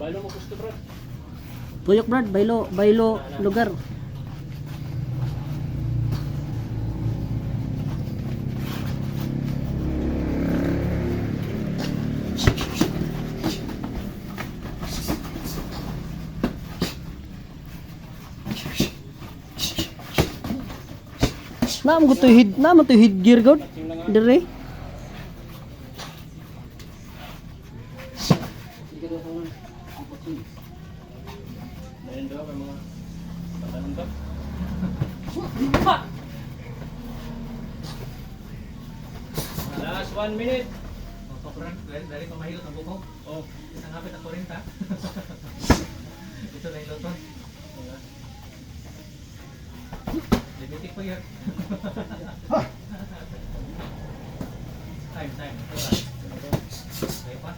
Baylo mo gusto, bro. Puyok Brad, baylo lugar. Naman to hid gear god. Dire. Dahil daw may mga patanong ba? Last 1 minute. Papuran, dari pamahilot ang buko. Oh, Isang hapit ang 40. Ito na yung loton. Dibetik po yan. Time. Okay pa.